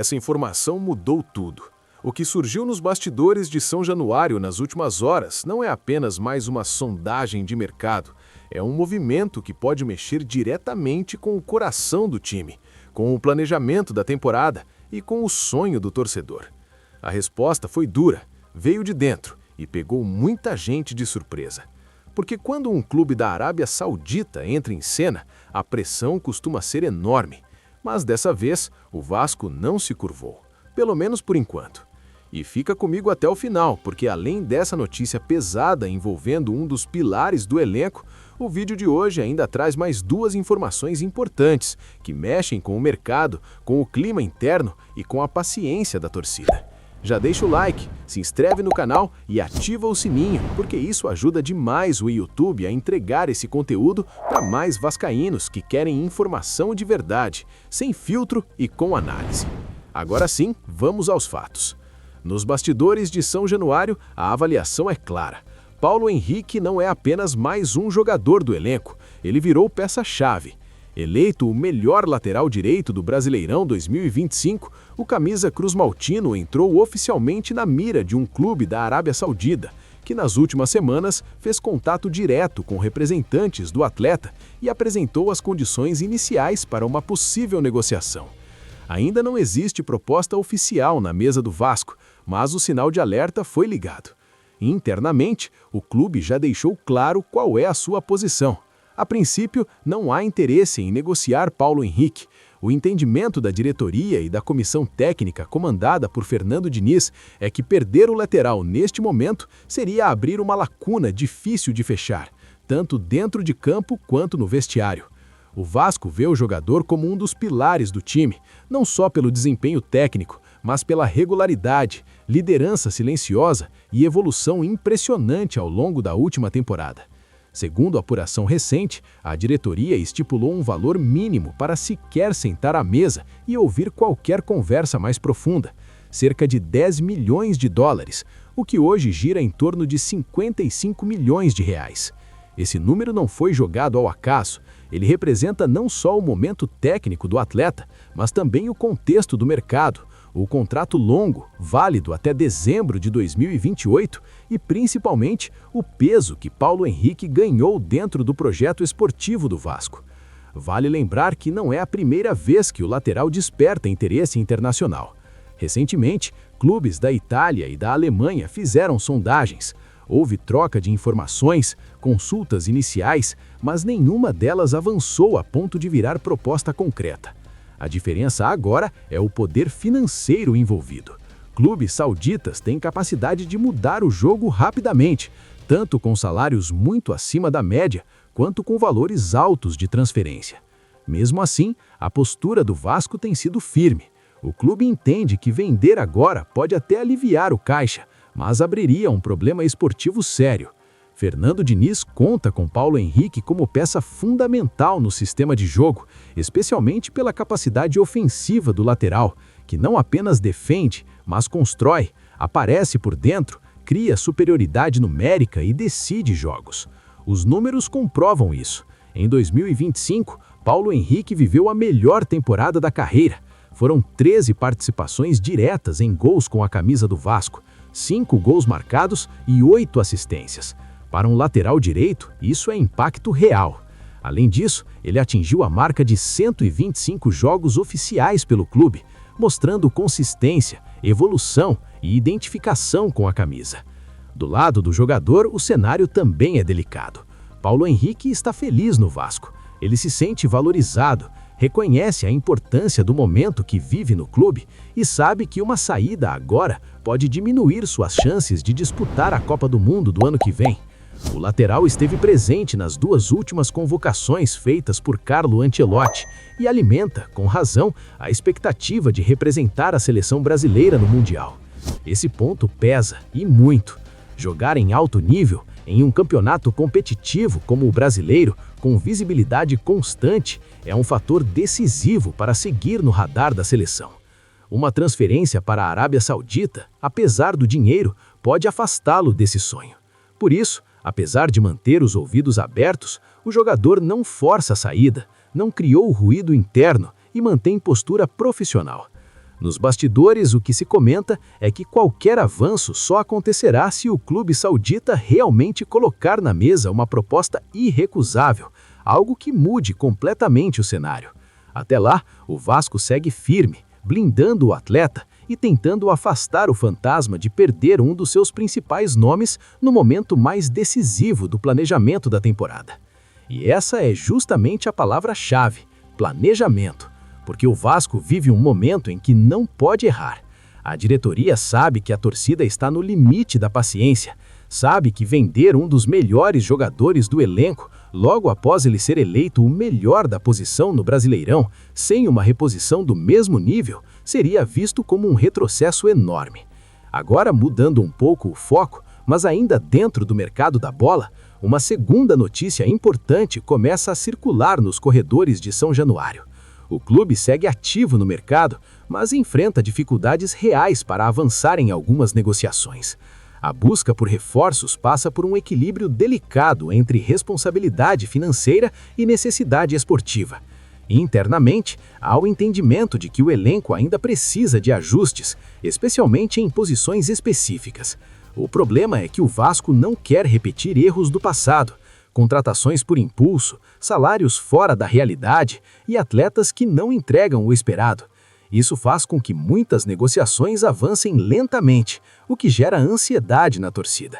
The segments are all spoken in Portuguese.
Essa informação mudou tudo. O que surgiu nos bastidores de São Januário nas últimas horas não é apenas mais uma sondagem de mercado, é um movimento que pode mexer diretamente com o coração do time, com o planejamento da temporada e com o sonho do torcedor. A resposta foi dura, veio de dentro e pegou muita gente de surpresa. Porque quando um clube da Arábia Saudita entra em cena, a pressão costuma ser enorme. Mas dessa vez, o Vasco não se curvou, pelo menos por enquanto. E fica comigo até o final, porque além dessa notícia pesada envolvendo um dos pilares do elenco, o vídeo de hoje ainda traz mais duas informações importantes que mexem com o mercado, com o clima interno e com a paciência da torcida. Já deixa o like, se inscreve no canal e ativa o sininho, porque isso ajuda demais o YouTube a entregar esse conteúdo para mais vascaínos que querem informação de verdade, sem filtro e com análise. Agora sim, vamos aos fatos. Nos bastidores de São Januário, a avaliação é clara. Paulo Henrique não é apenas mais um jogador do elenco, ele virou peça-chave. Eleito o melhor lateral direito do Brasileirão 2025, o camisa cruz-maltino entrou oficialmente na mira de um clube da Arábia Saudita, que nas últimas semanas fez contato direto com representantes do atleta e apresentou as condições iniciais para uma possível negociação. Ainda não existe proposta oficial na mesa do Vasco, mas o sinal de alerta foi ligado. Internamente, o clube já deixou claro qual é a sua posição. A princípio, não há interesse em negociar Paulo Henrique. O entendimento da diretoria e da comissão técnica comandada por Fernando Diniz é que perder o lateral neste momento seria abrir uma lacuna difícil de fechar, tanto dentro de campo quanto no vestiário. O Vasco vê o jogador como um dos pilares do time, não só pelo desempenho técnico, mas pela regularidade, liderança silenciosa e evolução impressionante ao longo da última temporada. Segundo a apuração recente, a diretoria estipulou um valor mínimo para sequer sentar à mesa e ouvir qualquer conversa mais profunda, cerca de 10 milhões de dólares, o que hoje gira em torno de 55 milhões de reais. Esse número não foi jogado ao acaso, ele representa não só o momento técnico do atleta, mas também o contexto do mercado, o contrato longo, válido até dezembro de 2028 e, principalmente, o peso que Paulo Henrique ganhou dentro do projeto esportivo do Vasco. Vale lembrar que não é a primeira vez que o lateral desperta interesse internacional. Recentemente, clubes da Itália e da Alemanha fizeram sondagens. Houve troca de informações, consultas iniciais, mas nenhuma delas avançou a ponto de virar proposta concreta. A diferença agora é o poder financeiro envolvido. Clubes sauditas têm capacidade de mudar o jogo rapidamente, tanto com salários muito acima da média, quanto com valores altos de transferência. Mesmo assim, a postura do Vasco tem sido firme. O clube entende que vender agora pode até aliviar o caixa, mas abriria um problema esportivo sério. Fernando Diniz conta com Paulo Henrique como peça fundamental no sistema de jogo, especialmente pela capacidade ofensiva do lateral, que não apenas defende, mas constrói, aparece por dentro, cria superioridade numérica e decide jogos. Os números comprovam isso. Em 2025, Paulo Henrique viveu a melhor temporada da carreira. Foram 13 participações diretas em gols com a camisa do Vasco, 5 gols marcados e 8 assistências. Para um lateral direito, isso é impacto real. Além disso, ele atingiu a marca de 125 jogos oficiais pelo clube, mostrando consistência, evolução e identificação com a camisa. Do lado do jogador, o cenário também é delicado. Paulo Henrique está feliz no Vasco. Ele se sente valorizado, reconhece a importância do momento que vive no clube e sabe que uma saída agora pode diminuir suas chances de disputar a Copa do Mundo do ano que vem. O lateral esteve presente nas duas últimas convocações feitas por Carlo Ancelotti e alimenta, com razão, a expectativa de representar a seleção brasileira no Mundial. Esse ponto pesa, e muito. Jogar em alto nível, em um campeonato competitivo como o brasileiro, com visibilidade constante, é um fator decisivo para seguir no radar da seleção. Uma transferência para a Arábia Saudita, apesar do dinheiro, pode afastá-lo desse sonho. Por isso, apesar de manter os ouvidos abertos, o jogador não força a saída, não criou ruído interno e mantém postura profissional. Nos bastidores, o que se comenta é que qualquer avanço só acontecerá se o clube saudita realmente colocar na mesa uma proposta irrecusável, algo que mude completamente o cenário. Até lá, o Vasco segue firme, blindando o atleta e tentando afastar o fantasma de perder um dos seus principais nomes no momento mais decisivo do planejamento da temporada. E essa é justamente a palavra-chave: planejamento, porque o Vasco vive um momento em que não pode errar. A diretoria sabe que a torcida está no limite da paciência, sabe que vender um dos melhores jogadores do elenco logo após ele ser eleito o melhor da posição no Brasileirão, sem uma reposição do mesmo nível, seria visto como um retrocesso enorme. Agora, mudando um pouco o foco, mas ainda dentro do mercado da bola, uma segunda notícia importante começa a circular nos corredores de São Januário. O clube segue ativo no mercado, mas enfrenta dificuldades reais para avançar em algumas negociações. A busca por reforços passa por um equilíbrio delicado entre responsabilidade financeira e necessidade esportiva. Internamente, há o entendimento de que o elenco ainda precisa de ajustes, especialmente em posições específicas. O problema é que o Vasco não quer repetir erros do passado: contratações por impulso, salários fora da realidade e atletas que não entregam o esperado. Isso faz com que muitas negociações avancem lentamente, o que gera ansiedade na torcida.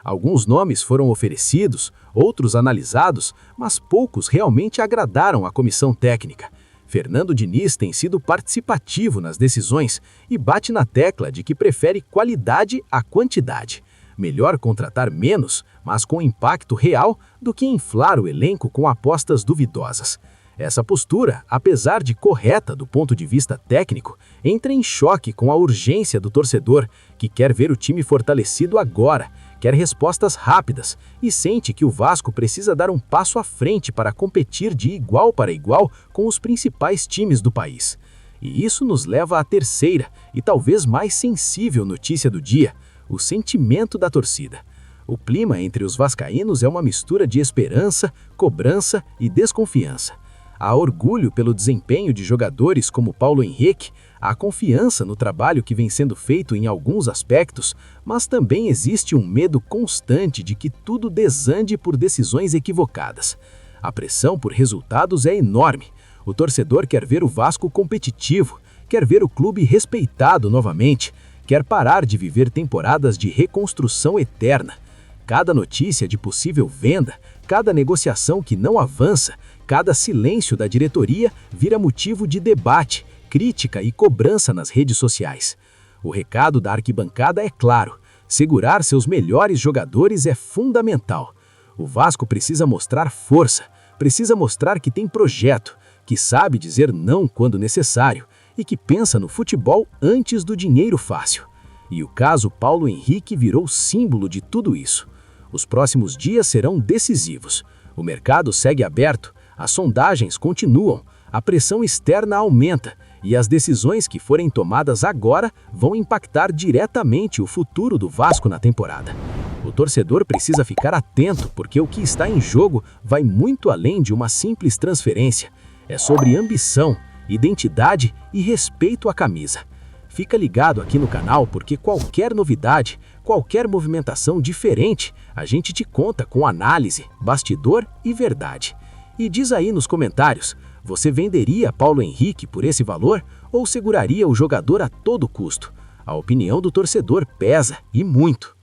Alguns nomes foram oferecidos, outros analisados, mas poucos realmente agradaram a comissão técnica. Fernando Diniz tem sido participativo nas decisões e bate na tecla de que prefere qualidade à quantidade. Melhor contratar menos, mas com impacto real, do que inflar o elenco com apostas duvidosas. Essa postura, apesar de correta do ponto de vista técnico, entra em choque com a urgência do torcedor, que quer ver o time fortalecido agora, quer respostas rápidas e sente que o Vasco precisa dar um passo à frente para competir de igual para igual com os principais times do país. E isso nos leva à terceira e talvez mais sensível notícia do dia: o sentimento da torcida. O clima entre os vascaínos é uma mistura de esperança, cobrança e desconfiança. Há orgulho pelo desempenho de jogadores como Paulo Henrique, há confiança no trabalho que vem sendo feito em alguns aspectos, mas também existe um medo constante de que tudo desande por decisões equivocadas. A pressão por resultados é enorme. O torcedor quer ver o Vasco competitivo, quer ver o clube respeitado novamente, quer parar de viver temporadas de reconstrução eterna. Cada notícia de possível venda, cada negociação que não avança, cada silêncio da diretoria vira motivo de debate, crítica e cobrança nas redes sociais. O recado da arquibancada é claro: segurar seus melhores jogadores é fundamental. O Vasco precisa mostrar força, precisa mostrar que tem projeto, que sabe dizer não quando necessário e que pensa no futebol antes do dinheiro fácil. E o caso Paulo Henrique virou símbolo de tudo isso. Os próximos dias serão decisivos. O mercado segue aberto, as sondagens continuam, a pressão externa aumenta e as decisões que forem tomadas agora vão impactar diretamente o futuro do Vasco na temporada. O torcedor precisa ficar atento, porque o que está em jogo vai muito além de uma simples transferência. É sobre ambição, identidade e respeito à camisa. Fica ligado aqui no canal, porque qualquer novidade, qualquer movimentação diferente, a gente te conta com análise, bastidor e verdade. E diz aí nos comentários: você venderia Paulo Henrique por esse valor ou seguraria o jogador a todo custo? A opinião do torcedor pesa, e muito.